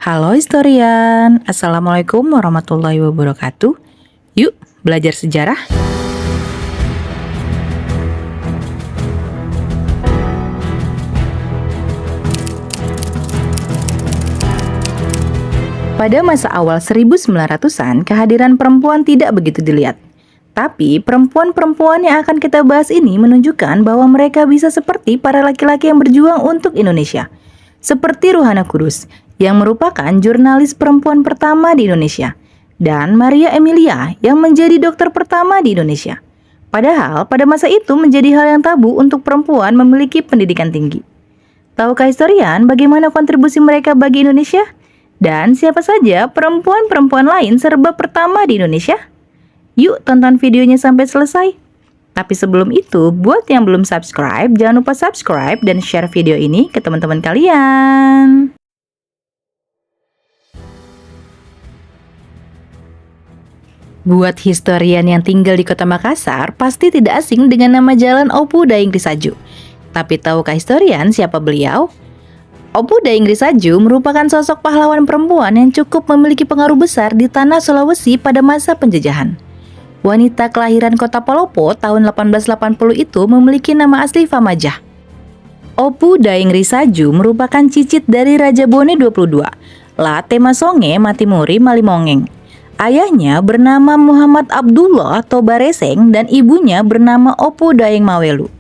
Halo historian, Assalamualaikum warahmatullahi wabarakatuh. Yuk belajar sejarah. Pada masa awal 1900-an, kehadiran perempuan tidak begitu dilihat. Tapi perempuan-perempuan yang akan kita bahas ini menunjukkan bahwa mereka bisa seperti para laki-laki yang berjuang untuk Indonesia. Seperti Ruhana Kudus, yang merupakan jurnalis perempuan pertama di Indonesia, dan Maria Emilia yang menjadi dokter pertama di Indonesia. Padahal pada masa itu menjadi hal yang tabu untuk perempuan memiliki pendidikan tinggi. Tahukah historian bagaimana kontribusi mereka bagi Indonesia? Dan siapa saja perempuan-perempuan lain serba pertama di Indonesia? Yuk tonton videonya sampai selesai. Tapi sebelum itu, buat yang belum subscribe, jangan lupa subscribe dan share video ini ke teman-teman kalian. Buat historian yang tinggal di kota Makassar, pasti tidak asing dengan nama Jalan Opu Daing Risaju. Tapi tahukah historian siapa beliau? Opu Daing Risaju merupakan sosok pahlawan perempuan yang cukup memiliki pengaruh besar di tanah Sulawesi pada masa penjajahan. Wanita kelahiran kota Palopo tahun 1880 itu memiliki nama asli Famajah. Opu Daing Risaju merupakan cicit dari Raja Bone 22, La Temasonge Matimuri Malimongeng. Ayahnya bernama Muhammad Abdullah Tobareseng dan ibunya bernama Opu Daing Mawelu.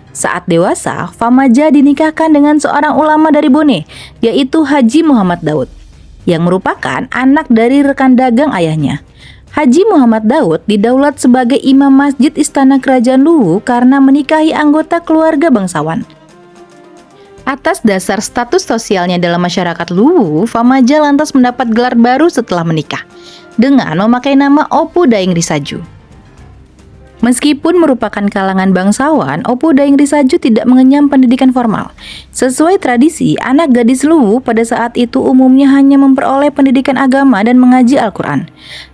Saat dewasa, Famajah dinikahkan dengan seorang ulama dari Bone, yaitu Haji Muhammad Daud, yang merupakan anak dari rekan dagang ayahnya. Haji Muhammad Daud didaulat sebagai imam masjid Istana Kerajaan Luwu karena menikahi anggota keluarga bangsawan. Atas dasar status sosialnya dalam masyarakat Luwu, Famajah lantas mendapat gelar baru setelah menikah, dengan memakai nama Opu Daing Risaju. Meskipun merupakan kalangan bangsawan, Opu Daing Risaju tidak mengenyam pendidikan formal. Sesuai tradisi, anak gadis Luwu pada saat itu umumnya hanya memperoleh pendidikan agama dan mengaji Al-Quran.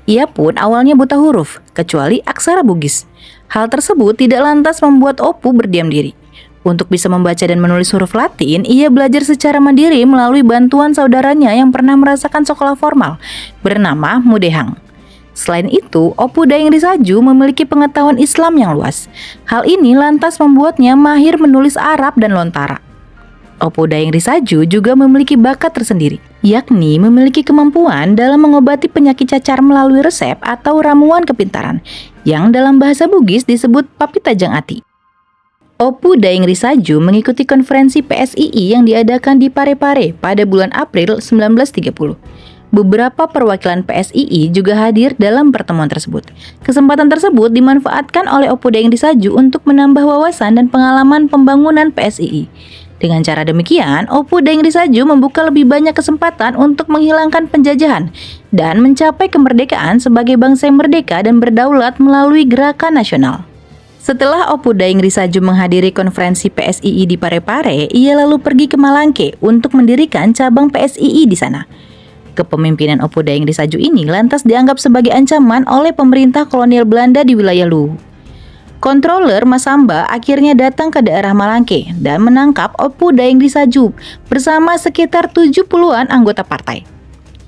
Ia pun awalnya buta huruf, kecuali aksara Bugis. Hal tersebut tidak lantas membuat Opu berdiam diri. Untuk bisa membaca dan menulis huruf Latin, ia belajar secara mandiri melalui bantuan saudaranya yang pernah merasakan sekolah formal, bernama Mudehang. Selain itu, Opu Daing Risaju memiliki pengetahuan Islam yang luas. Hal ini lantas membuatnya mahir menulis Arab dan lontara. Opu Daing Risaju juga memiliki bakat tersendiri, yakni memiliki kemampuan dalam mengobati penyakit cacar melalui resep atau ramuan kepintaran, yang dalam bahasa Bugis disebut Papitajang Ati. Opu Daing Risaju mengikuti konferensi PSII yang diadakan di Parepare pada bulan April 1930. Beberapa perwakilan PSII juga hadir dalam pertemuan tersebut. Kesempatan tersebut dimanfaatkan oleh Opu Daing Risaju untuk menambah wawasan dan pengalaman pembangunan PSII. Dengan cara demikian, Opu Daing Risaju membuka lebih banyak kesempatan untuk menghilangkan penjajahan dan mencapai kemerdekaan sebagai bangsa yang merdeka dan berdaulat melalui gerakan nasional. Setelah Opu Daing Risaju menghadiri konferensi PSII di Parepare, ia lalu pergi ke Malangke untuk mendirikan cabang PSII di sana. Kepemimpinan Opu Daing Risaju ini lantas dianggap sebagai ancaman oleh pemerintah kolonial Belanda di wilayah Luwu. Controller Masamba akhirnya datang ke daerah Malangke dan menangkap Opu Daing Risaju bersama sekitar 70-an anggota partai.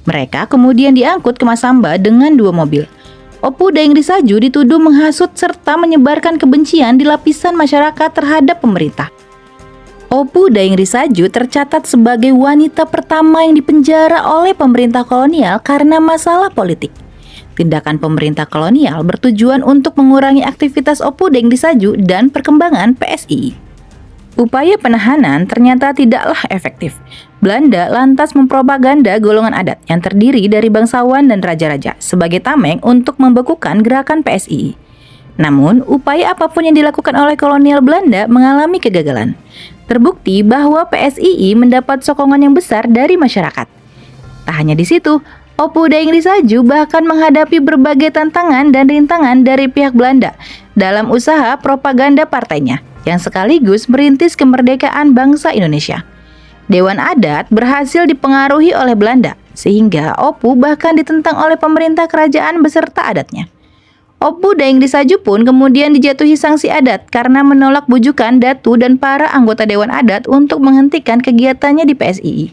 Mereka kemudian diangkut ke Masamba dengan 2 mobil. Opu Daing Risaju dituduh menghasut serta menyebarkan kebencian di lapisan masyarakat terhadap pemerintah. Opu Daing Risaju tercatat sebagai wanita pertama yang dipenjara oleh pemerintah kolonial karena masalah politik. Tindakan pemerintah kolonial bertujuan untuk mengurangi aktivitas Opu Daing Risaju dan perkembangan PSII. Upaya penahanan ternyata tidaklah efektif. Belanda lantas mempropaganda golongan adat yang terdiri dari bangsawan dan raja-raja sebagai tameng untuk membekukan gerakan PSII. Namun, upaya apapun yang dilakukan oleh kolonial Belanda mengalami kegagalan. Terbukti bahwa PSII mendapat sokongan yang besar dari masyarakat. Tak hanya di situ, Opu Daing Risaju bahkan menghadapi berbagai tantangan dan rintangan dari pihak Belanda dalam usaha propaganda partainya, yang sekaligus merintis kemerdekaan bangsa Indonesia. Dewan Adat berhasil dipengaruhi oleh Belanda, sehingga Opu bahkan ditentang oleh pemerintah kerajaan beserta adatnya. Opu Daing Risaju pun kemudian dijatuhi sanksi adat karena menolak bujukan Datu dan para anggota Dewan Adat untuk menghentikan kegiatannya di PSII.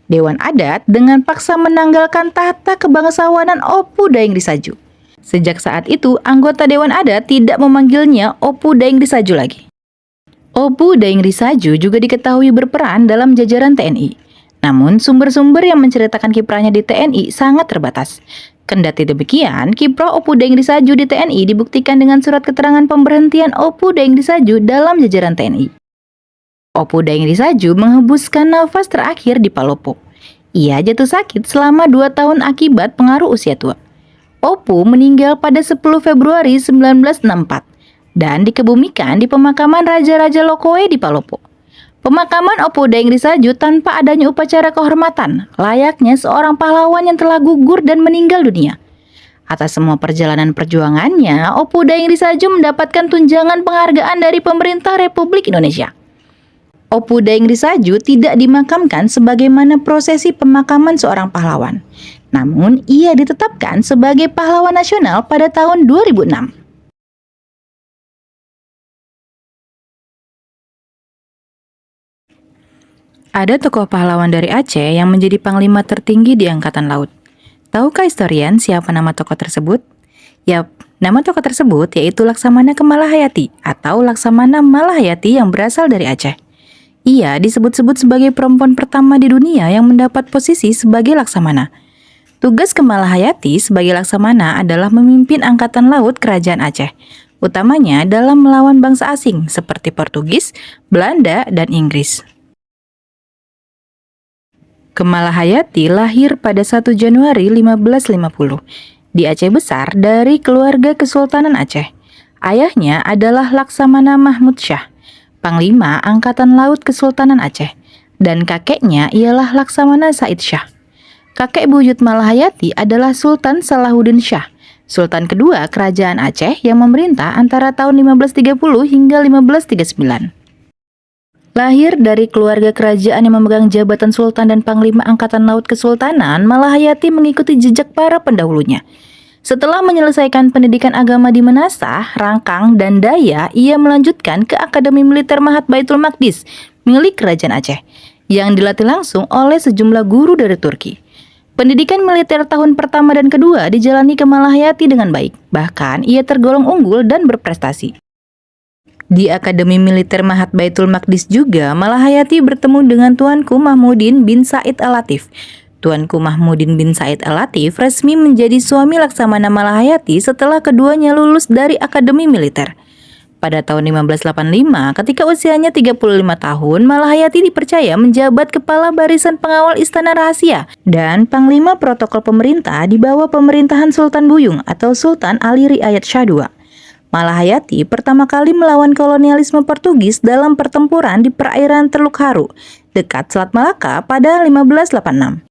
Dewan Adat dengan paksa menanggalkan tahta kebangsawanan Opu Daeng Risaju. Sejak saat itu, anggota Dewan Adat tidak memanggilnya Opu Daeng Risaju lagi. Opu Daeng Risaju juga diketahui berperan dalam jajaran TNI. Namun, sumber-sumber yang menceritakan kiprahnya di TNI sangat terbatas. Kendati demikian, kiprah Opu Daeng Risaju di TNI dibuktikan dengan surat keterangan pemberhentian Opu Daeng Risaju dalam jajaran TNI. Opu Daeng Risaju menghembuskan nafas terakhir di Palopo. Ia jatuh sakit selama 2 tahun akibat pengaruh usia tua. Opu meninggal pada 10 Februari 1964 dan dikebumikan di pemakaman Raja-Raja Lokowe di Palopo. Pemakaman Opu Daeng Risaju tanpa adanya upacara kehormatan, layaknya seorang pahlawan yang telah gugur dan meninggal dunia. Atas semua perjalanan perjuangannya, Opu Daeng Risaju mendapatkan tunjangan penghargaan dari pemerintah Republik Indonesia. Opu Daeng Risaju tidak dimakamkan sebagaimana prosesi pemakaman seorang pahlawan. Namun, ia ditetapkan sebagai pahlawan nasional pada tahun 2006. Ada tokoh pahlawan dari Aceh yang menjadi panglima tertinggi di Angkatan Laut. Tahukah historian siapa nama tokoh tersebut? Yap, nama tokoh tersebut yaitu Laksamana Kemalahayati atau Laksamana Malahayati yang berasal dari Aceh. Ia disebut-sebut sebagai perempuan pertama di dunia yang mendapat posisi sebagai Laksamana. Tugas Kemalahayati sebagai Laksamana adalah memimpin Angkatan Laut Kerajaan Aceh, utamanya dalam melawan bangsa asing seperti Portugis, Belanda, dan Inggris. Kemalahayati lahir pada 1 Januari 1550 di Aceh Besar dari keluarga Kesultanan Aceh. Ayahnya adalah Laksamana Mahmud Shah, Panglima Angkatan Laut Kesultanan Aceh, dan kakeknya ialah Laksamana Said Shah. Kakek buyut Malahayati adalah Sultan Salahuddin Shah, Sultan kedua Kerajaan Aceh yang memerintah antara tahun 1530 hingga 1539. Lahir dari keluarga kerajaan yang memegang jabatan Sultan dan Panglima Angkatan Laut Kesultanan, Malahayati mengikuti jejak para pendahulunya. Setelah menyelesaikan pendidikan agama di Menasah, Rangkang, dan Daya, ia melanjutkan ke Akademi Militer Mahat Baitul Maqdis milik Kerajaan Aceh, yang dilatih langsung oleh sejumlah guru dari Turki. Pendidikan militer tahun pertama dan kedua dijalani Kemalahayati dengan baik, bahkan ia tergolong unggul dan berprestasi. Di Akademi Militer Mahat Baitul Maqdis juga, Malahayati bertemu dengan Tuanku Mahmudin bin Said Al-Latif. Tuanku Mahmudin bin Said Al-Latif resmi menjadi suami Laksamana Malahayati setelah keduanya lulus dari Akademi Militer. Pada tahun 1585, ketika usianya 35 tahun, Malahayati dipercaya menjabat Kepala Barisan Pengawal Istana Rahasia dan Panglima Protokol Pemerintah di bawah pemerintahan Sultan Buyung atau Sultan Ali Riayat Shah II. Malahayati pertama kali melawan kolonialisme Portugis dalam pertempuran di perairan Teluk Haru, dekat Selat Malaka pada 1586.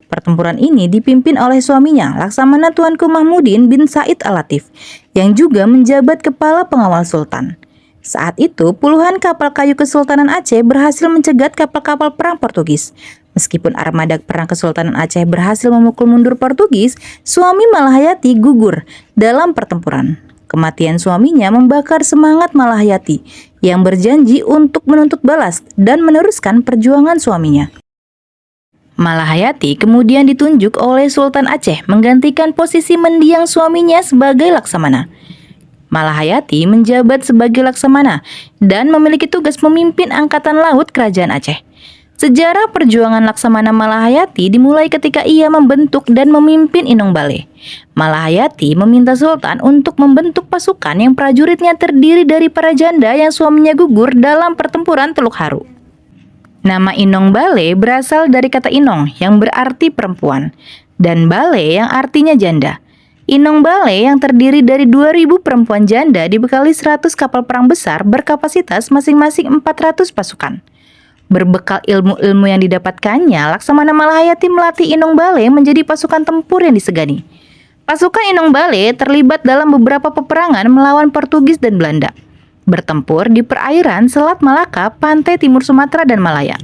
Pertempuran ini dipimpin oleh suaminya, Laksamana Tuanku Mahmudin bin Said Al-Latif, yang juga menjabat Kepala Pengawal Sultan. Saat itu, puluhan kapal kayu Kesultanan Aceh berhasil mencegat kapal-kapal perang Portugis. Meskipun armada perang Kesultanan Aceh berhasil memukul mundur Portugis, suami Malahayati gugur dalam pertempuran. Kematian suaminya membakar semangat Malahayati, yang berjanji untuk menuntut balas dan meneruskan perjuangan suaminya. Malahayati kemudian ditunjuk oleh Sultan Aceh menggantikan posisi mendiang suaminya sebagai Laksamana. Malahayati menjabat sebagai Laksamana dan memiliki tugas memimpin Angkatan Laut Kerajaan Aceh. Sejarah perjuangan Laksamana Malahayati dimulai ketika ia membentuk dan memimpin Inong Bale. Malahayati meminta Sultan untuk membentuk pasukan yang prajuritnya terdiri dari para janda yang suaminya gugur dalam pertempuran Teluk Haru. Nama Inong Bale berasal dari kata Inong yang berarti perempuan dan Bale yang artinya janda. Inong Bale yang terdiri dari 2.000 perempuan janda dibekali 100 kapal perang besar berkapasitas masing-masing 400 pasukan. Berbekal ilmu-ilmu yang didapatkannya, Laksamana Malahayati melatih Inong Bale menjadi pasukan tempur yang disegani. Pasukan Inong Bale terlibat dalam beberapa peperangan melawan Portugis dan Belanda, bertempur di perairan Selat Malaka, pantai timur Sumatera dan Malaya.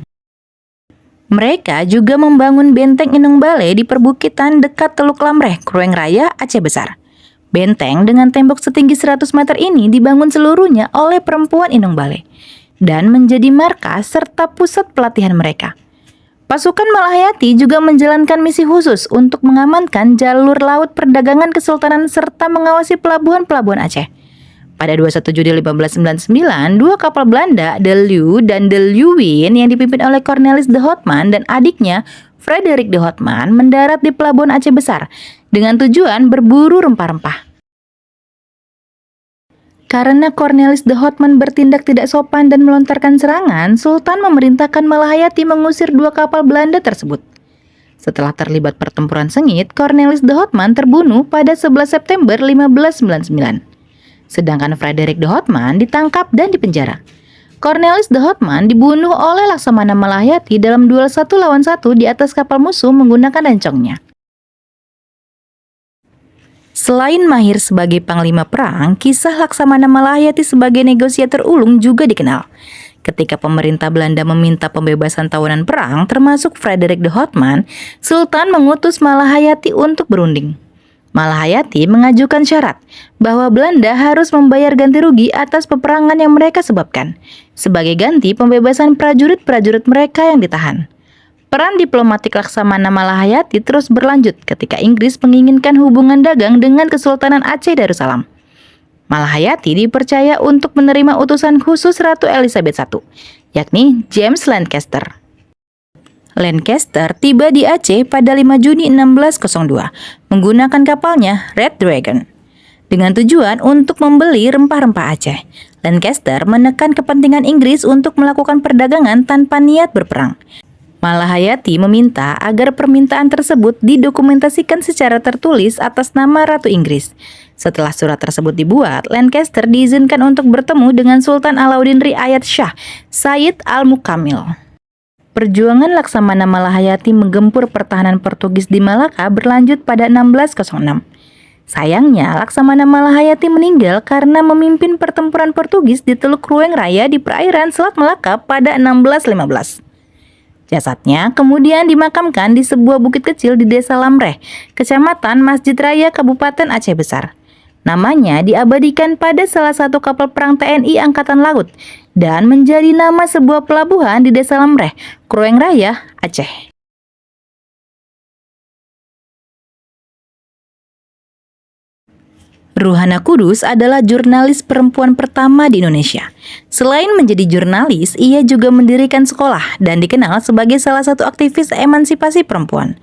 Mereka juga membangun benteng Inong Bale di perbukitan dekat Teluk Lamreh, Krueng Raya, Aceh Besar. Benteng dengan tembok setinggi 100 meter ini dibangun seluruhnya oleh perempuan Inong Bale dan menjadi markas serta pusat pelatihan mereka. Pasukan Malahayati juga menjalankan misi khusus untuk mengamankan jalur laut perdagangan kesultanan serta mengawasi pelabuhan-pelabuhan Aceh. Pada 21 Juli 1599, dua kapal Belanda, De Leeuw dan De Leeuwin yang dipimpin oleh Cornelis de Houtman dan adiknya Frederik de Houtman mendarat di pelabuhan Aceh Besar dengan tujuan berburu rempah-rempah. Karena Cornelis de Houtman bertindak tidak sopan dan melontarkan serangan, Sultan memerintahkan Malahayati mengusir dua kapal Belanda tersebut. Setelah terlibat pertempuran sengit, Cornelis de Houtman terbunuh pada 11 September 1599. Sedangkan Frederik de Houtman ditangkap dan dipenjara. Cornelis de Houtman dibunuh oleh Laksamana Malahayati dalam duel 1 lawan 1 di atas kapal musuh menggunakan encongnya. Selain mahir sebagai panglima perang, kisah Laksamana Malahayati sebagai negosiator ulung juga dikenal. Ketika pemerintah Belanda meminta pembebasan tawanan perang, termasuk Frederik de Houtman, Sultan mengutus Malahayati untuk berunding. Malahayati mengajukan syarat bahwa Belanda harus membayar ganti rugi atas peperangan yang mereka sebabkan, sebagai ganti pembebasan prajurit-prajurit mereka yang ditahan. Peran diplomatik Laksamana Malahayati terus berlanjut ketika Inggris menginginkan hubungan dagang dengan Kesultanan Aceh Darussalam. Malahayati dipercaya untuk menerima utusan khusus Ratu Elizabeth I, yakni James Lancaster. Lancaster tiba di Aceh pada 5 Juni 1602 menggunakan kapalnya Red Dragon. Dengan tujuan untuk membeli rempah-rempah Aceh, Lancaster menekan kepentingan Inggris untuk melakukan perdagangan tanpa niat berperang. Malahayati meminta agar permintaan tersebut didokumentasikan secara tertulis atas nama Ratu Inggris. Setelah surat tersebut dibuat, Lancaster diizinkan untuk bertemu dengan Sultan Alauddin Riayat Shah Sayyid Al-Mukamil. Perjuangan Laksamana Malahayati menggempur pertahanan Portugis di Malaka berlanjut pada 1606. Sayangnya, Laksamana Malahayati meninggal karena memimpin pertempuran Portugis di Teluk Ruweng Raya di perairan Selat Melaka pada 1615. Jasadnya kemudian dimakamkan di sebuah bukit kecil di Desa Lamreh, Kecamatan Masjid Raya, Kabupaten Aceh Besar. Namanya diabadikan pada salah satu kapal perang TNI Angkatan Laut dan menjadi nama sebuah pelabuhan di Desa Lamreh, Ruweng Raya, Aceh. Ruhana Kudus adalah jurnalis perempuan pertama di Indonesia. Selain menjadi jurnalis, ia juga mendirikan sekolah dan dikenal sebagai salah satu aktivis emansipasi perempuan.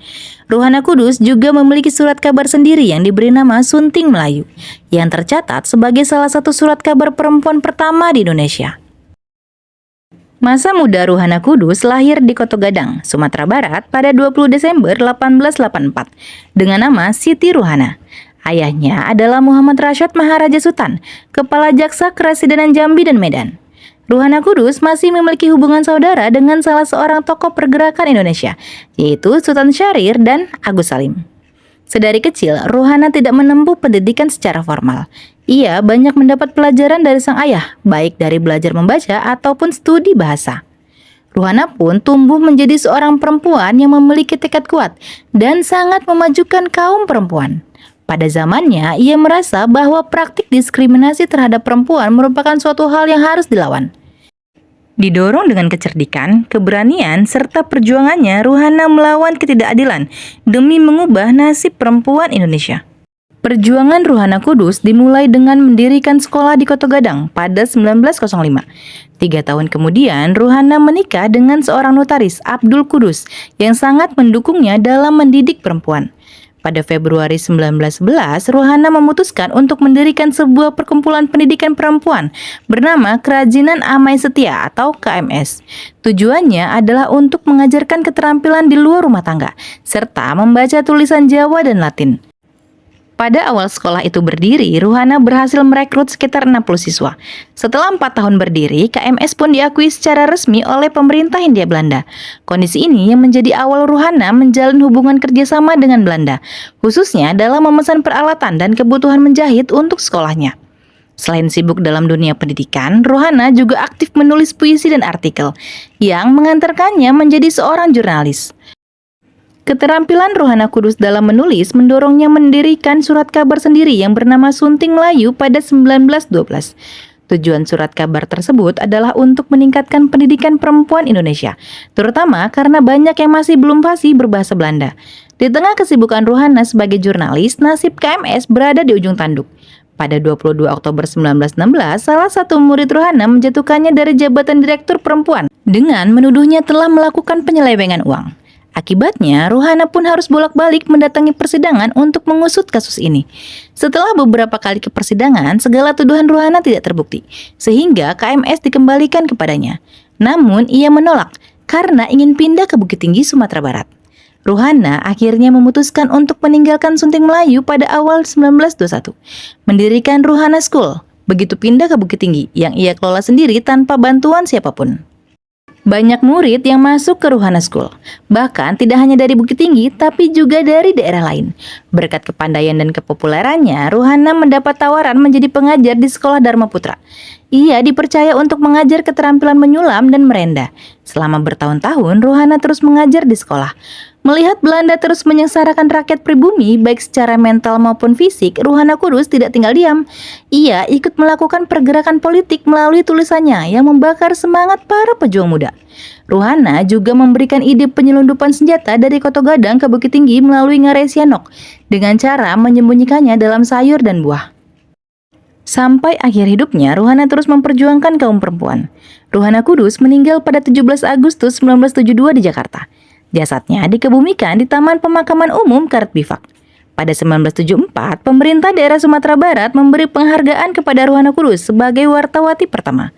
Ruhana Kudus juga memiliki surat kabar sendiri yang diberi nama Sunting Melayu, yang tercatat sebagai salah satu surat kabar perempuan pertama di Indonesia. Masa muda Ruhana Kudus lahir di Koto Gadang, Sumatera Barat pada 20 Desember 1884 dengan nama Siti Ruhana. Ayahnya adalah Muhammad Rashad Maharaja Sutan, Kepala Jaksa Keresidenan Jambi dan Medan. Ruhana Kudus masih memiliki hubungan saudara dengan salah seorang tokoh pergerakan Indonesia, yaitu Sultan Syahrir dan Agus Salim. Sedari kecil, Ruhana tidak menempuh pendidikan secara formal. Ia banyak mendapat pelajaran dari sang ayah, baik dari belajar membaca ataupun studi bahasa. Ruhana pun tumbuh menjadi seorang perempuan yang memiliki tekad kuat dan sangat memajukan kaum perempuan. Pada zamannya, ia merasa bahwa praktik diskriminasi terhadap perempuan merupakan suatu hal yang harus dilawan. Didorong dengan kecerdikan, keberanian, serta perjuangannya, Ruhana melawan ketidakadilan demi mengubah nasib perempuan Indonesia. Perjuangan Ruhana Kudus dimulai dengan mendirikan sekolah di Koto Gadang pada 1905. 3 tahun kemudian, Ruhana menikah dengan seorang notaris, Abdul Kudus, yang sangat mendukungnya dalam mendidik perempuan. Pada Februari 1911, Ruhana memutuskan untuk mendirikan sebuah perkumpulan pendidikan perempuan bernama Kerajinan Amai Setia atau KMS. Tujuannya adalah untuk mengajarkan keterampilan di luar rumah tangga, serta membaca tulisan Jawa dan Latin. Pada awal sekolah itu berdiri, Ruhana berhasil merekrut sekitar 60 siswa. Setelah 4 tahun berdiri, KMS pun diakui secara resmi oleh pemerintah Hindia Belanda. Kondisi ini yang menjadi awal Ruhana menjalin hubungan kerjasama dengan Belanda, khususnya dalam memesan peralatan dan kebutuhan menjahit untuk sekolahnya. Selain sibuk dalam dunia pendidikan, Ruhana juga aktif menulis puisi dan artikel, yang mengantarkannya menjadi seorang jurnalis. Keterampilan Ruhana Kudus dalam menulis mendorongnya mendirikan surat kabar sendiri yang bernama Sunting Melayu pada 1912. Tujuan surat kabar tersebut adalah untuk meningkatkan pendidikan perempuan Indonesia, terutama karena banyak yang masih belum fasih berbahasa Belanda. Di tengah kesibukan Ruhana sebagai jurnalis, nasib KMS berada di ujung tanduk. Pada 22 Oktober 1916, salah satu murid Ruhana menjatuhkannya dari jabatan direktur perempuan dengan menuduhnya telah melakukan penyelewengan uang. Akibatnya, Ruhana pun harus bolak-balik mendatangi persidangan untuk mengusut kasus ini. Setelah beberapa kali ke persidangan, segala tuduhan Ruhana tidak terbukti, sehingga KMS dikembalikan kepadanya. Namun, ia menolak karena ingin pindah ke Bukit Tinggi, Sumatera Barat. Ruhana akhirnya memutuskan untuk meninggalkan Sunting Melayu pada awal 1921, mendirikan Ruhana School, begitu pindah ke Bukit Tinggi, yang ia kelola sendiri tanpa bantuan siapapun. Banyak murid yang masuk ke Ruhana School, bahkan tidak hanya dari Bukit Tinggi, tapi juga dari daerah lain. Berkat kepandaian dan kepopulerannya, Ruhana mendapat tawaran menjadi pengajar di Sekolah Dharma Putra. Ia dipercaya untuk mengajar keterampilan menyulam dan merenda. Selama bertahun-tahun, Ruhana terus mengajar di sekolah. Melihat Belanda terus menyengsarakan rakyat pribumi, baik secara mental maupun fisik, Ruhana Kudus tidak tinggal diam. Ia ikut melakukan pergerakan politik melalui tulisannya yang membakar semangat para pejuang muda. Ruhana juga memberikan ide penyelundupan senjata dari Koto Gadang ke Bukit Tinggi melalui Ngarai Sianok, dengan cara menyembunyikannya dalam sayur dan buah. Sampai akhir hidupnya, Ruhana terus memperjuangkan kaum perempuan. Ruhana Kudus meninggal pada 17 Agustus 1972 di Jakarta. Jasadnya dikebumikan di Taman Pemakaman Umum Karet Bifak. Pada 1974, pemerintah daerah Sumatera Barat memberi penghargaan kepada Ruhana Kudus sebagai wartawati pertama.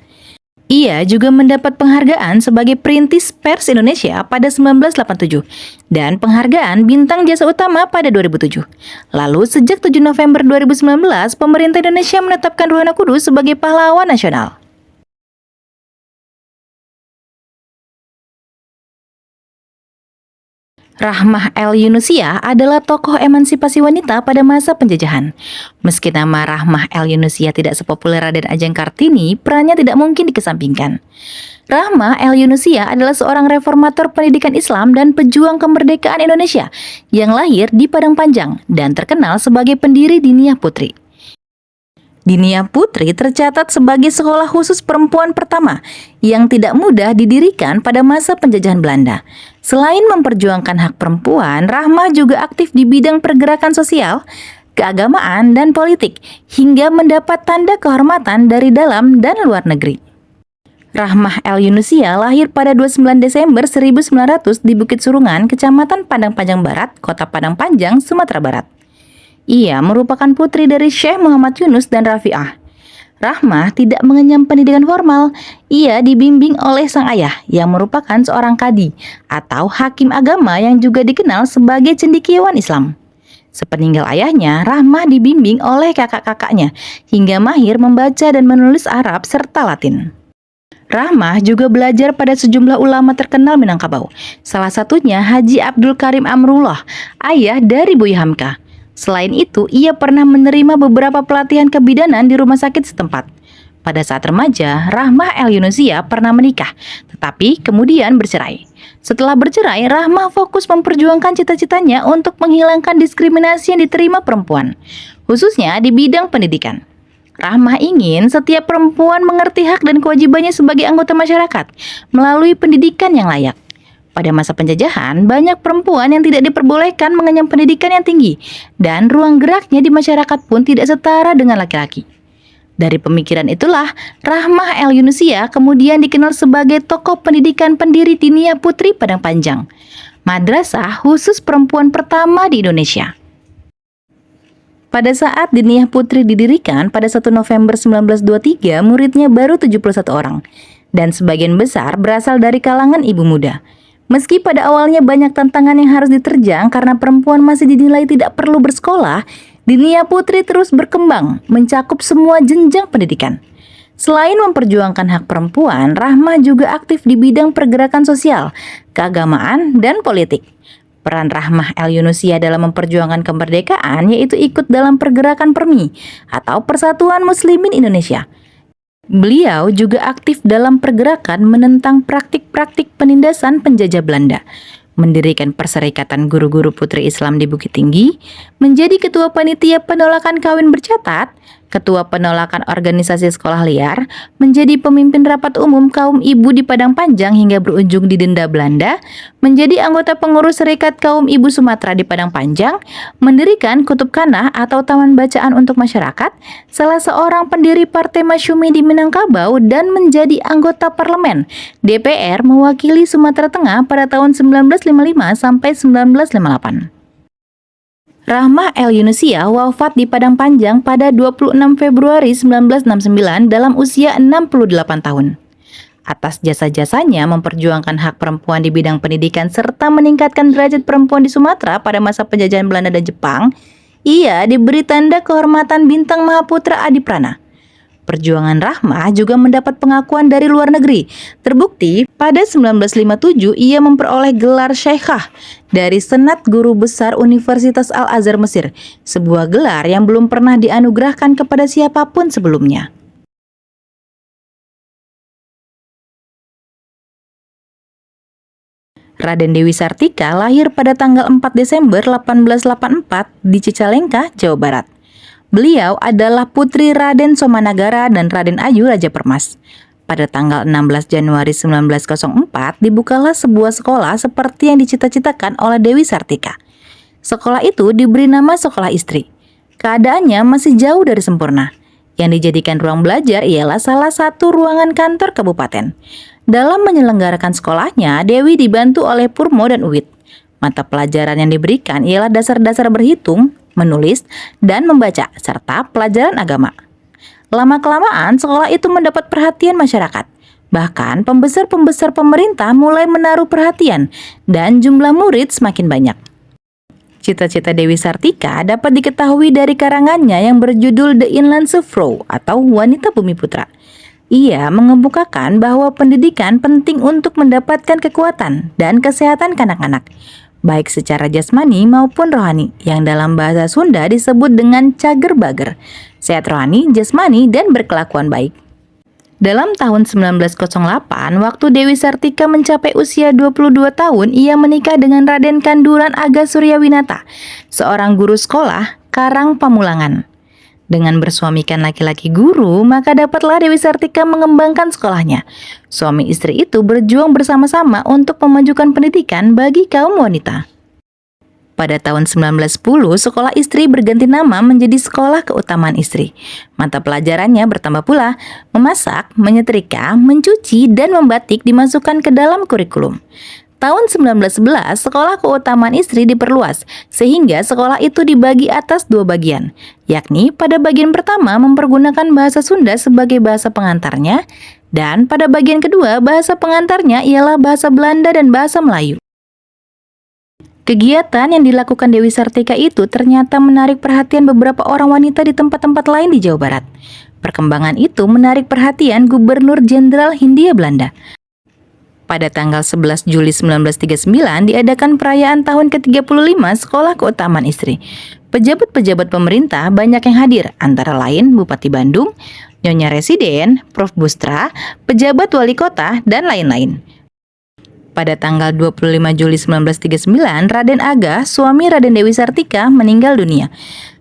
Ia juga mendapat penghargaan sebagai Perintis Pers Indonesia pada 1987 dan penghargaan Bintang Jasa Utama pada 2007. Lalu sejak 7 November 2019, pemerintah Indonesia menetapkan Ruhana Kudus sebagai pahlawan nasional. Rahmah El Yunusiah adalah tokoh emansipasi wanita pada masa penjajahan. Meski nama Rahmah El Yunusiah tidak sepopuler Raden Ajeng Kartini, perannya tidak mungkin dikesampingkan. Rahmah El Yunusiah adalah seorang reformator pendidikan Islam dan pejuang kemerdekaan Indonesia yang lahir di Padang Panjang dan terkenal sebagai pendiri Diniyah Putri. Diniyah Putri tercatat sebagai sekolah khusus perempuan pertama yang tidak mudah didirikan pada masa penjajahan Belanda. Selain memperjuangkan hak perempuan, Rahmah juga aktif di bidang pergerakan sosial, keagamaan, dan politik, hingga mendapat tanda kehormatan dari dalam dan luar negeri. Rahmah El Yunusiah lahir pada 29 Desember 1900 di Bukit Surungan, Kecamatan Padang Panjang Barat, Kota Padang Panjang, Sumatera Barat. Ia merupakan putri dari Syekh Muhammad Yunus dan Rafi'ah. Rahmah tidak mengenyam pendidikan formal. Ia dibimbing oleh sang ayah yang merupakan seorang kadi atau hakim agama yang juga dikenal sebagai cendekiawan Islam. Sepeninggal ayahnya, Rahmah dibimbing oleh kakak-kakaknya hingga mahir membaca dan menulis Arab serta Latin. Rahmah juga belajar pada sejumlah ulama terkenal Minangkabau, salah satunya Haji Abdul Karim Amrullah, ayah dari Buya Hamka. Selain itu, ia pernah menerima beberapa pelatihan kebidanan di rumah sakit setempat. Pada saat remaja, Rahmah El Yunusiah pernah menikah, tetapi kemudian bercerai. Setelah bercerai, Rahmah fokus memperjuangkan cita-citanya untuk menghilangkan diskriminasi yang diterima perempuan, khususnya di bidang pendidikan. Rahmah ingin setiap perempuan mengerti hak dan kewajibannya sebagai anggota masyarakat melalui pendidikan yang layak. Pada masa penjajahan, banyak perempuan yang tidak diperbolehkan mengenyam pendidikan yang tinggi, dan ruang geraknya di masyarakat pun tidak setara dengan laki-laki. Dari pemikiran itulah, Rahmah El Yunusiah kemudian dikenal sebagai tokoh pendidikan pendiri Diniyah Putri Padang Panjang, madrasah khusus perempuan pertama di Indonesia. Pada saat Diniyah Putri didirikan pada 1 November 1923, muridnya baru 71 orang, dan sebagian besar berasal dari kalangan ibu muda. Meski pada awalnya banyak tantangan yang harus diterjang karena perempuan masih dinilai tidak perlu bersekolah, Diniyah Putri terus berkembang, mencakup semua jenjang pendidikan. Selain memperjuangkan hak perempuan, Rahmah juga aktif di bidang pergerakan sosial, keagamaan, dan politik. Peran Rahmah El Yunusiah dalam memperjuangkan kemerdekaan yaitu ikut dalam pergerakan PERMI atau Persatuan Muslimin Indonesia. Beliau juga aktif dalam pergerakan menentang praktik-praktik penindasan penjajah Belanda, mendirikan Perserikatan Guru-Guru Putri Islam di Bukit Tinggi, menjadi ketua panitia penolakan kawin bercatat, ketua penolakan organisasi sekolah liar, menjadi pemimpin rapat umum kaum ibu di Padang Panjang hingga berujung didenda Belanda, menjadi anggota pengurus Serikat Kaum Ibu Sumatera di Padang Panjang, mendirikan Kutub Kanah atau Taman Bacaan untuk Masyarakat, salah seorang pendiri Partai Masyumi di Minangkabau, dan menjadi anggota parlemen DPR mewakili Sumatera Tengah pada tahun 1955 sampai 1958. Rahmah El Yunusia wafat di Padang Panjang pada 26 Februari 1969 dalam usia 68 tahun. Atas jasa-jasanya memperjuangkan hak perempuan di bidang pendidikan serta meningkatkan derajat perempuan di Sumatera pada masa penjajahan Belanda dan Jepang, ia diberi tanda kehormatan Bintang Mahaputra Adiprana. Perjuangan Rahmah juga mendapat pengakuan dari luar negeri. Terbukti, pada 1957 ia memperoleh gelar Syekhah dari Senat Guru Besar Universitas Al-Azhar Mesir, sebuah gelar yang belum pernah dianugerahkan kepada siapapun sebelumnya. Raden Dewi Sartika lahir pada tanggal 4 Desember 1884 di Cicalengka, Jawa Barat. Beliau adalah putri Raden Somanagara dan Raden Ayu Raja Permas. Pada tanggal 16 Januari 1904 dibukalah sebuah sekolah seperti yang dicita-citakan oleh Dewi Sartika. Sekolah itu diberi nama Sekolah Istri. Keadaannya masih jauh dari sempurna. Yang dijadikan ruang belajar ialah salah satu ruangan kantor kabupaten. Dalam menyelenggarakan sekolahnya, Dewi dibantu oleh Purmo dan Uwit. Mata pelajaran yang diberikan ialah dasar-dasar berhitung, menulis, dan membaca, serta pelajaran agama. Lama-kelamaan, sekolah itu mendapat perhatian masyarakat. Bahkan, pembesar-pembesar pemerintah mulai menaruh perhatian, dan jumlah murid semakin banyak. Cita-cita Dewi Sartika dapat diketahui dari karangannya yang berjudul The Inland Vrouw atau Wanita Bumi Putra. Ia mengemukakan bahwa pendidikan penting untuk mendapatkan kekuatan dan kesehatan kanak-kanak, baik secara jasmani maupun rohani, yang dalam bahasa Sunda disebut dengan cager bager, sehat rohani, jasmani, dan berkelakuan baik. Dalam tahun 1908, waktu Dewi Sartika mencapai usia 22 tahun, ia menikah dengan Raden Kanduran Aga Suryawinata, seorang guru sekolah Karang Pamulangan. Dengan bersuamikan laki-laki guru, maka dapatlah Dewi Sartika mengembangkan sekolahnya. Suami istri itu berjuang bersama-sama untuk memajukan pendidikan bagi kaum wanita. Pada tahun 1910, Sekolah Istri berganti nama menjadi Sekolah Keutamaan Istri. Mata pelajarannya bertambah pula, memasak, menyetrika, mencuci, dan membatik dimasukkan ke dalam kurikulum. Tahun 1911, Sekolah Keutamaan Istri diperluas, sehingga sekolah itu dibagi atas dua bagian, yakni pada bagian pertama mempergunakan bahasa Sunda sebagai bahasa pengantarnya, dan pada bagian kedua bahasa pengantarnya ialah bahasa Belanda dan bahasa Melayu. Kegiatan yang dilakukan Dewi Sartika itu ternyata menarik perhatian beberapa orang wanita di tempat-tempat lain di Jawa Barat. Perkembangan itu menarik perhatian Gubernur Jenderal Hindia Belanda. Pada tanggal 11 Juli 1939 diadakan perayaan tahun ke-35 Sekolah Keutamaan Istri. Pejabat-pejabat pemerintah banyak yang hadir, antara lain Bupati Bandung, Nyonya Residen, Prof. Bustra, pejabat wali kota, dan lain-lain. Pada tanggal 25 Juli 1939, Raden Aga, suami Raden Dewi Sartika, meninggal dunia.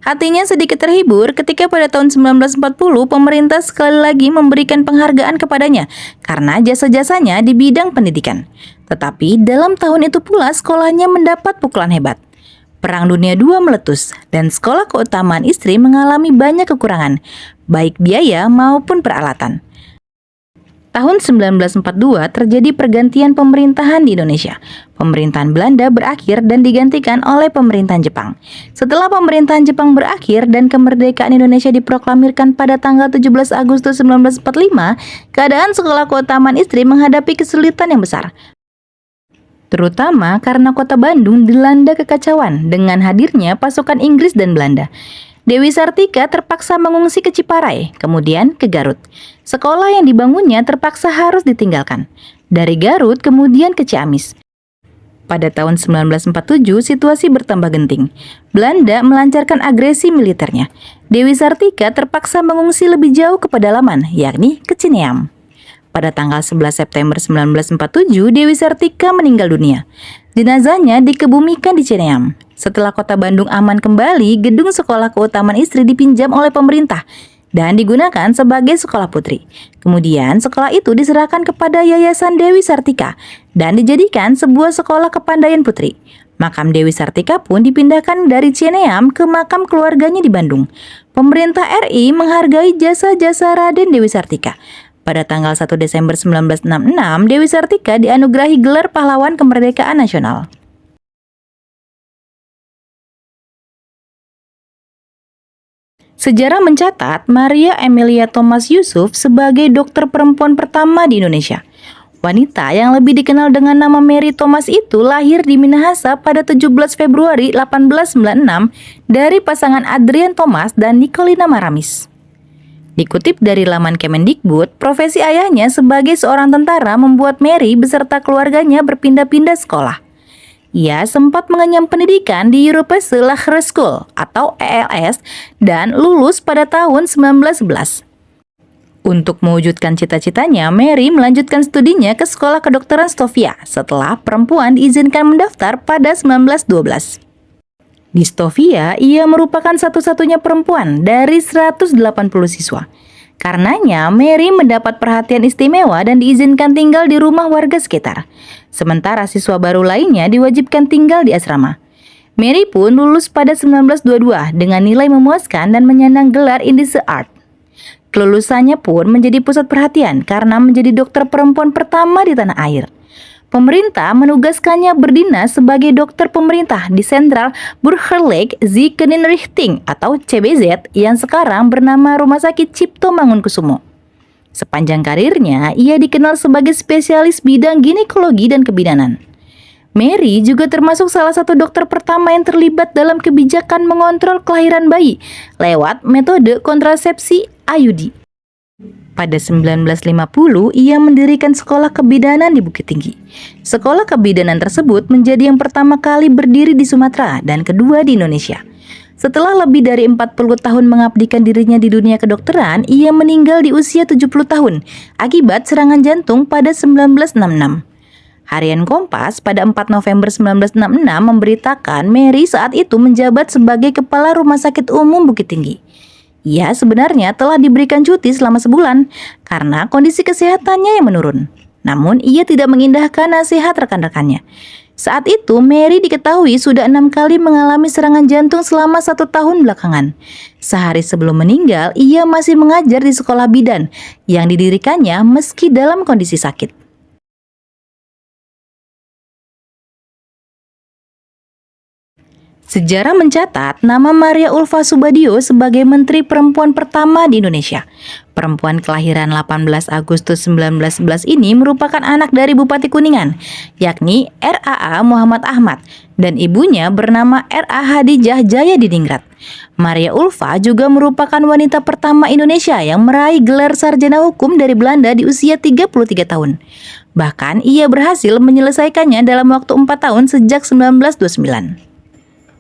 Hatinya sedikit terhibur ketika pada tahun 1940 pemerintah sekali lagi memberikan penghargaan kepadanya karena jasa-jasanya di bidang pendidikan. Tetapi dalam tahun itu pula sekolahnya mendapat pukulan hebat. Perang Dunia II meletus dan Sekolah Keutamaan Istri mengalami banyak kekurangan, baik biaya maupun peralatan. Tahun 1942 terjadi pergantian pemerintahan di Indonesia. Pemerintahan Belanda berakhir dan digantikan oleh pemerintahan Jepang. Setelah pemerintahan Jepang berakhir dan kemerdekaan Indonesia diproklamirkan pada tanggal 17 Agustus 1945, keadaan Sekolah Keutamaan Istri menghadapi kesulitan yang besar. Terutama karena kota Bandung dilanda kekacauan dengan hadirnya pasukan Inggris dan Belanda. Dewi Sartika terpaksa mengungsi ke Ciparai, kemudian ke Garut. Sekolah yang dibangunnya terpaksa harus ditinggalkan. Dari Garut kemudian ke Ciamis. Pada tahun 1947 situasi bertambah genting. Belanda melancarkan agresi militernya. Dewi Sartika terpaksa mengungsi lebih jauh ke pedalaman, yakni ke Cineam. Pada tanggal 11 September 1947, Dewi Sartika meninggal dunia. Jenazahnya dikebumikan di Cineam. Setelah kota Bandung aman kembali, gedung Sekolah Keutamaan Istri dipinjam oleh pemerintah. dan digunakan sebagai sekolah putri. Kemudian sekolah itu diserahkan kepada Yayasan Dewi Sartika dan dijadikan sebuah sekolah kepandaian putri. Makam Dewi Sartika pun dipindahkan dari Cineam ke makam keluarganya di Bandung. Pemerintah RI menghargai jasa-jasa Raden Dewi Sartika. Pada tanggal 1 Desember 1966, Dewi Sartika dianugerahi gelar pahlawan kemerdekaan nasional. Sejarah mencatat Maria Emilia Thomas Yusuf sebagai dokter perempuan pertama di Indonesia. Wanita yang lebih dikenal dengan nama Mary Thomas itu lahir di Minahasa pada 17 Februari 1896 dari pasangan Adrian Thomas dan Nicolina Maramis. Dikutip dari laman Kemendikbud, profesi ayahnya sebagai seorang tentara membuat Mary beserta keluarganya berpindah-pindah sekolah. Ia sempat mengenyam pendidikan di Europese Lagere School atau ELS dan lulus pada tahun 1911. Untuk mewujudkan cita-citanya, Mary melanjutkan studinya ke Sekolah Kedokteran Stovia setelah perempuan diizinkan mendaftar pada 1912. Di Stovia, ia merupakan satu-satunya perempuan dari 180 siswa. Karenanya, Mary mendapat perhatian istimewa dan diizinkan tinggal di rumah warga sekitar. Sementara siswa baru lainnya diwajibkan tinggal di asrama. Mary pun lulus pada 1922 dengan nilai memuaskan dan menyandang gelar Indische Art. Kelulusannya pun menjadi pusat perhatian karena menjadi dokter perempuan pertama di tanah air. Pemerintah menugaskannya berdinas sebagai dokter pemerintah di Sentral Burgerlijk Ziekenrichting atau CBZ yang sekarang bernama Rumah Sakit Cipto Mangunkusumo. Sepanjang karirnya, ia dikenal sebagai spesialis bidang ginekologi dan kebidanan. Mary juga termasuk salah satu dokter pertama yang terlibat dalam kebijakan mengontrol kelahiran bayi lewat metode kontrasepsi IUD. Pada 1950, ia mendirikan sekolah kebidanan di Bukit Tinggi. Sekolah kebidanan tersebut menjadi yang pertama kali berdiri di Sumatera dan kedua di Indonesia. Setelah lebih dari 40 tahun mengabdikan dirinya di dunia kedokteran, ia meninggal di usia 70 tahun akibat serangan jantung pada 1966. Harian Kompas pada 4 November 1966 memberitakan Mary saat itu menjabat sebagai Kepala Rumah Sakit Umum Bukit Tinggi. Ia sebenarnya telah diberikan cuti selama sebulan karena kondisi kesehatannya yang menurun. Namun ia tidak mengindahkan nasihat rekan-rekannya. Saat itu Mary diketahui sudah 6 kali mengalami serangan jantung selama 1 tahun belakangan. Sehari sebelum meninggal, ia masih mengajar di sekolah bidan yang didirikannya meski dalam kondisi sakit. Sejarah mencatat nama Maria Ulfa Subadio sebagai Menteri Perempuan pertama di Indonesia. Perempuan kelahiran 18 Agustus 1911 ini merupakan anak dari Bupati Kuningan, yakni RAA Muhammad Ahmad, dan ibunya bernama RA Hadijah Jaya Diningrat. Maria Ulfa juga merupakan wanita pertama Indonesia yang meraih gelar sarjana hukum dari Belanda di usia 33 tahun. Bahkan ia berhasil menyelesaikannya dalam waktu 4 tahun sejak 1929.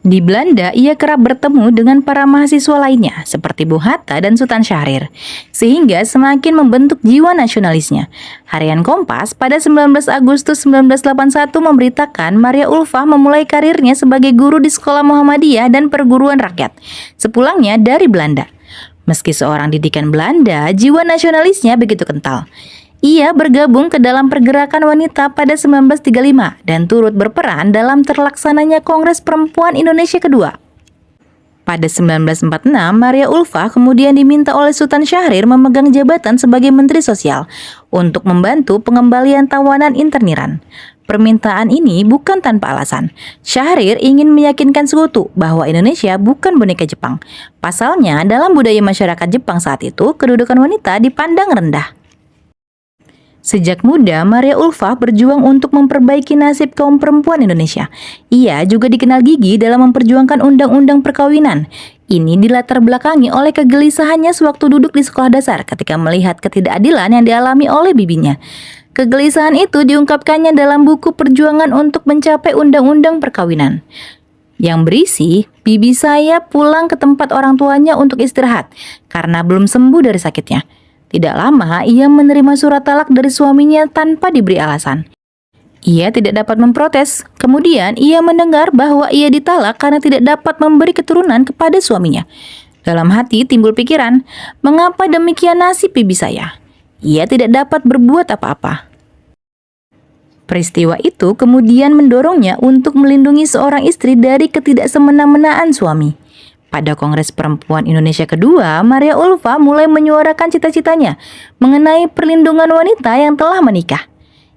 Di Belanda, ia kerap bertemu dengan para mahasiswa lainnya seperti Bung Hatta dan Sultan Syahrir, sehingga semakin membentuk jiwa nasionalisnya. Harian Kompas pada 19 Agustus 1981 memberitakan Maria Ulfa memulai karirnya sebagai guru di sekolah Muhammadiyah dan perguruan rakyat, sepulangnya dari Belanda. Meski seorang didikan Belanda, jiwa nasionalisnya begitu kental. Ia bergabung ke dalam pergerakan wanita pada 1935 dan turut berperan dalam terlaksananya Kongres Perempuan Indonesia kedua. Pada 1946, Maria Ulfa kemudian diminta oleh Sultan Syahrir memegang jabatan sebagai Menteri Sosial untuk membantu pengembalian tawanan interniran. Permintaan ini bukan tanpa alasan. Syahrir ingin meyakinkan sekutu bahwa Indonesia bukan boneka Jepang. Pasalnya, dalam budaya masyarakat Jepang saat itu, kedudukan wanita dipandang rendah. Sejak muda, Maria Ulfa berjuang untuk memperbaiki nasib kaum perempuan Indonesia. Ia juga dikenal gigih dalam memperjuangkan undang-undang perkawinan. Ini dilatar belakangi oleh kegelisahannya sewaktu duduk di sekolah dasar ketika melihat ketidakadilan yang dialami oleh bibinya. Kegelisahan itu diungkapkannya dalam buku Perjuangan untuk Mencapai Undang-Undang Perkawinan, yang berisi, bibi saya pulang ke tempat orang tuanya untuk istirahat karena belum sembuh dari sakitnya. Tidak lama, ia menerima surat talak dari suaminya tanpa diberi alasan. Ia tidak dapat memprotes. Kemudian, ia mendengar bahwa ia ditalak karena tidak dapat memberi keturunan kepada suaminya. Dalam hati timbul pikiran, mengapa demikian nasib bibi saya? Ia tidak dapat berbuat apa-apa. Peristiwa itu kemudian mendorongnya untuk melindungi seorang istri dari ketidaksemena-menaan suami. Pada Kongres Perempuan Indonesia kedua, Maria Ulfa mulai menyuarakan cita-citanya mengenai perlindungan wanita yang telah menikah.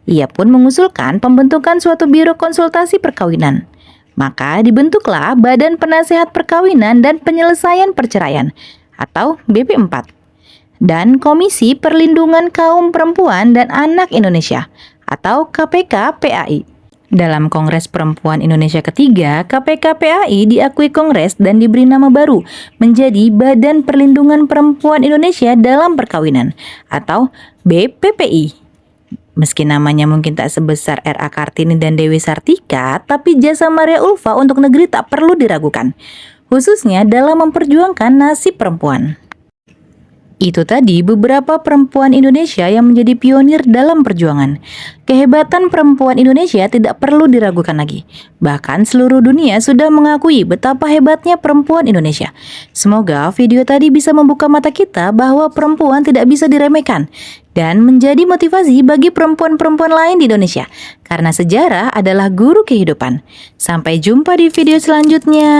Ia pun mengusulkan pembentukan suatu biro konsultasi perkawinan. Maka dibentuklah Badan Penasehat Perkawinan dan Penyelesaian Perceraian atau BP4 dan Komisi Perlindungan Kaum Perempuan dan Anak Indonesia atau KPK-PAI. Dalam Kongres Perempuan Indonesia ketiga, KPK-PAI diakui Kongres dan diberi nama baru menjadi Badan Perlindungan Perempuan Indonesia dalam Perkawinan atau BPPI. Meski namanya mungkin tak sebesar R.A. Kartini dan Dewi Sartika, tapi jasa Maria Ulfa untuk negeri tak perlu diragukan, khususnya dalam memperjuangkan nasib perempuan. Itu tadi beberapa perempuan Indonesia yang menjadi pionir dalam perjuangan. Kehebatan perempuan Indonesia tidak perlu diragukan lagi. Bahkan seluruh dunia sudah mengakui betapa hebatnya perempuan Indonesia. Semoga video tadi bisa membuka mata kita bahwa perempuan tidak bisa diremehkan dan menjadi motivasi bagi perempuan-perempuan lain di Indonesia. Karena sejarah adalah guru kehidupan. Sampai jumpa di video selanjutnya.